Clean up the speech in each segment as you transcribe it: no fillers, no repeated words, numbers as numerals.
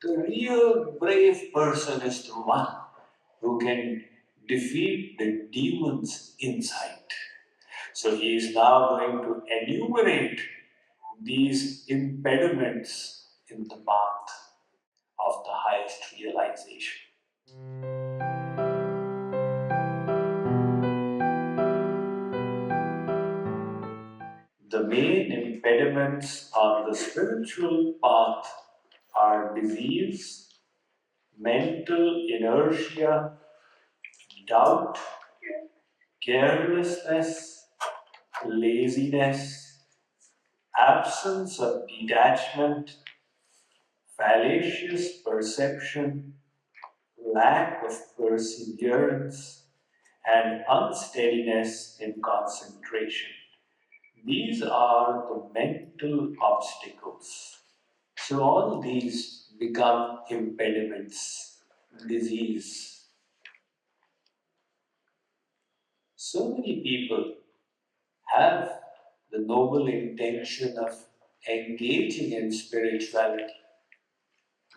The real brave person is the one who can defeat the demons inside. So he is now going to enumerate these impediments in the path of the highest realization. The main impediments on the spiritual path are disease, mental inertia, doubt, carelessness, laziness, absence of detachment, fallacious perception, lack of perseverance, and unsteadiness in concentration. These are the mental obstacles. So all these become impediments, disease. So many people have the noble intention of engaging in spirituality,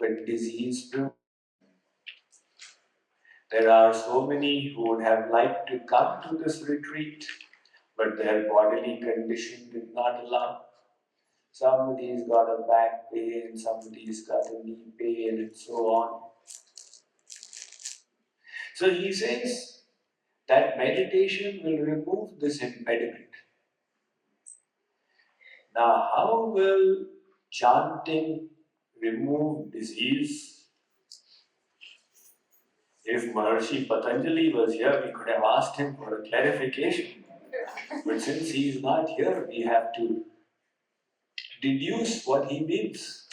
but disease brews. There are so many who would have liked to come to this retreat, but their bodily condition did not allow. Somebody's got a back pain, somebody's got a knee pain, and so on. So he says that meditation will remove this impediment. Now, how will chanting remove disease? If Maharishi Patanjali was here, we could have asked him for a clarification. But since he is not here, we have to deduce what he means.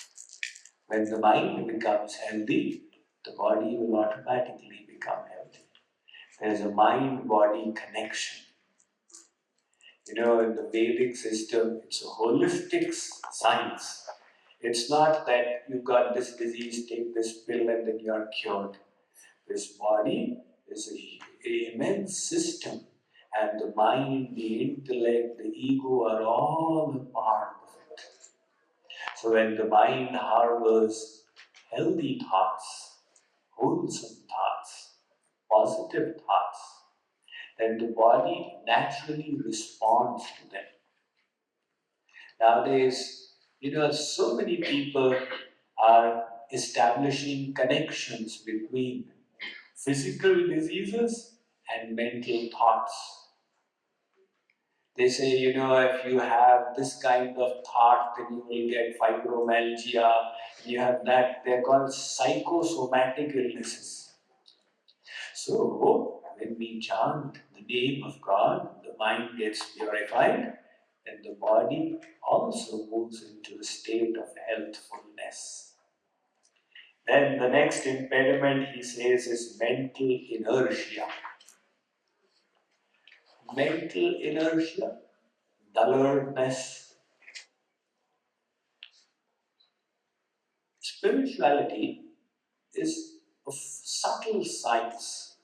When the mind becomes healthy, the body will automatically become healthy. There's a mind-body connection. You know, in the Vedic system, it's a holistic science. It's not that you've got this disease, take this pill and then you're cured. This body is an immense system, and the mind, the intellect, the ego are all a part of it. So when the mind harbors healthy thoughts, wholesome thoughts, positive thoughts, then the body naturally responds to them. Nowadays, so many people are establishing connections between physical diseases and mental thoughts. They say, if you have this kind of thought, then you will get fibromyalgia. You have that, they're called psychosomatic illnesses. So, when we chant the name of God, the mind gets purified, and the body also moves into a state of healthfulness. Then the next impediment, he says, is mental inertia. Mental inertia, alertness. Spirituality is a subtle science,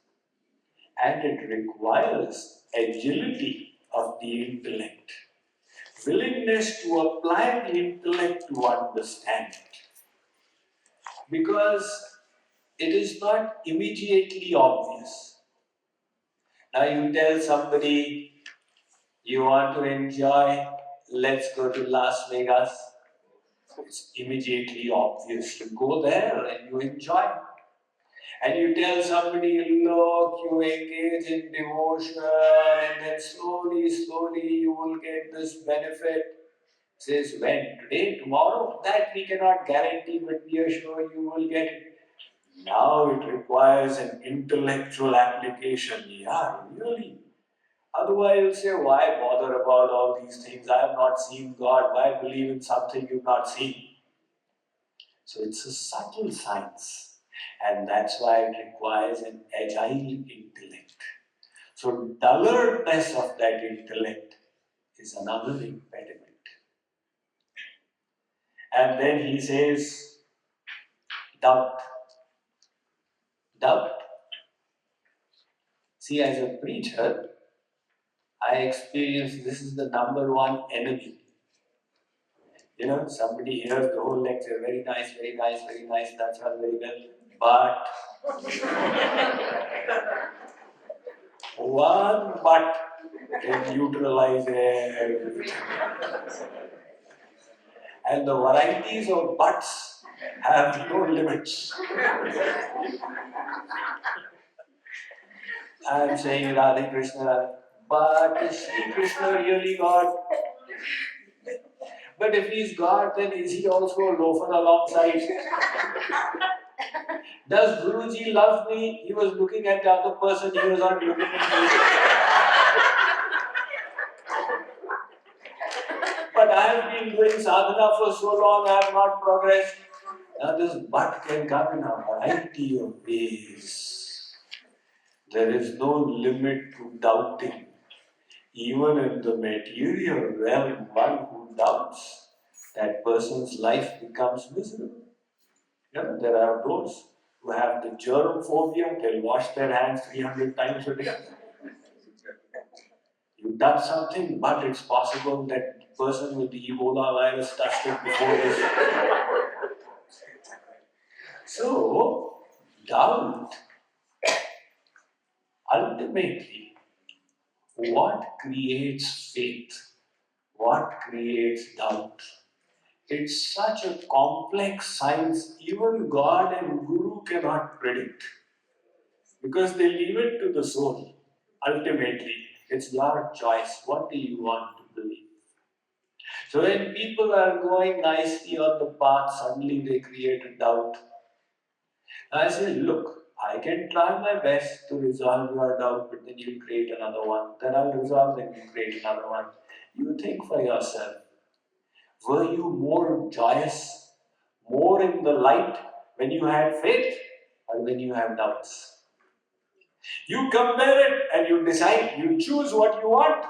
and it requires agility of the intellect, willingness to apply the intellect to understand it, because it is not immediately obvious. Now you tell somebody you want to enjoy, let's go to Las Vegas. It's immediately obvious. You go there and you enjoy. And you tell somebody, look, you engage in devotion, and then slowly, you will get this benefit. Says when? Today, tomorrow? That we cannot guarantee, but we are sure you will get it. Now it requires an intellectual application. Yeah, really. Otherwise, you'll say, why bother about all these things? I have not seen God. Why believe in something you've not seen? So it's a subtle science. And that's why it requires an agile intellect. So dullardness of that intellect is another impediment. And then he says, doubt. Doubt. See, as a preacher, I experience this is the number one enemy. Somebody hears the whole lecture, very nice, very nice, very nice, that's all very well. But one but can neutralize everything. And the varieties of buts have no limits. I am saying Radhe Krishna, Radhe. But is Sri Krishna really God? But if he is God, then is he also a loafer alongside? Does Guruji love me? He was looking at the other person, he was not looking at me. But I have been doing sadhana for so long, I have not progressed. Now this but can come in a variety of ways. There is no limit to doubting. Even in the material realm, one who doubts, that person's life becomes miserable. There are those who have the germ phobia, they'll wash their hands 300 times a day. You've done something, but it's possible that the person with the Ebola virus touched it before this. So, doubt, ultimately, what creates faith? What creates doubt? It's such a complex science, even God and Guru cannot predict. Because they leave it to the soul. Ultimately, it's your choice. What do you want to believe? So when people are going nicely on the path, suddenly they create a doubt. I say, look, I can try my best to resolve your doubt, but then you create another one. Then I'll resolve, then you create another one. You think for yourself. Were you more joyous, more in the light when you had faith, or when you have doubts? You compare it and you decide, you choose what you want.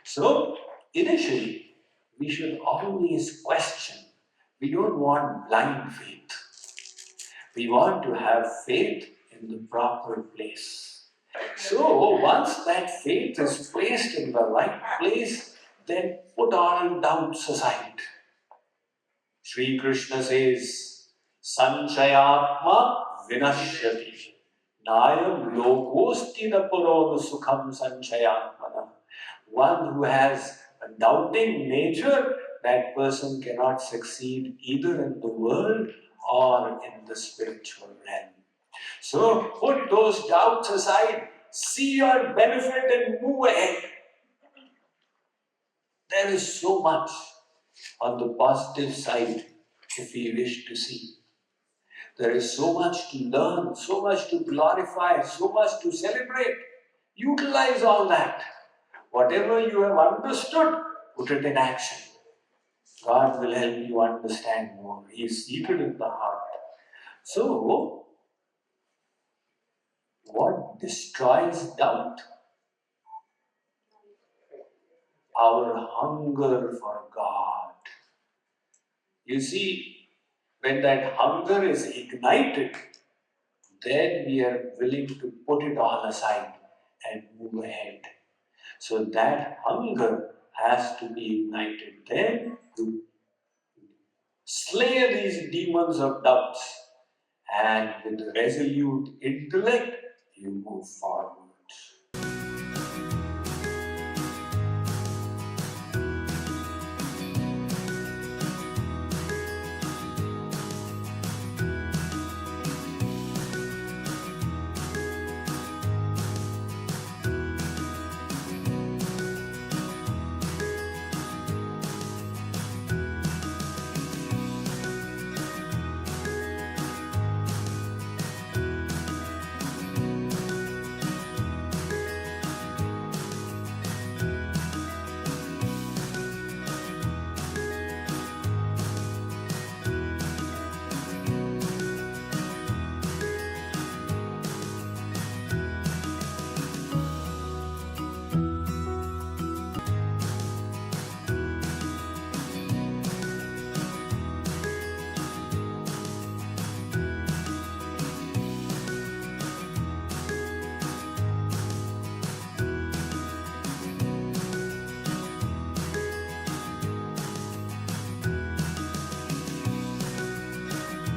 So, initially, we should always question. We don't want blind faith. We want to have faith in the proper place. So, once that faith is placed in the right place, then put all doubts aside. Sri Krishna says, Sanchayatma vinashyati. Nayam lokosti napuro sukham sanchayatmana. One who has a doubting nature, that person cannot succeed either in the world or in the spiritual realm. So put those doubts aside, see your benefit and move ahead. There is so much on the positive side if we wish to see. There is so much to learn, so much to glorify, so much to celebrate. Utilize all that. Whatever you have understood, put it in action. God will help you understand more. He is seated in the heart. So, what destroys doubt? Our hunger for God. You see, when that hunger is ignited, then we are willing to put it all aside and move ahead. So that hunger has to be ignited. Then you slay these demons of doubts, and with resolute intellect, you move forward.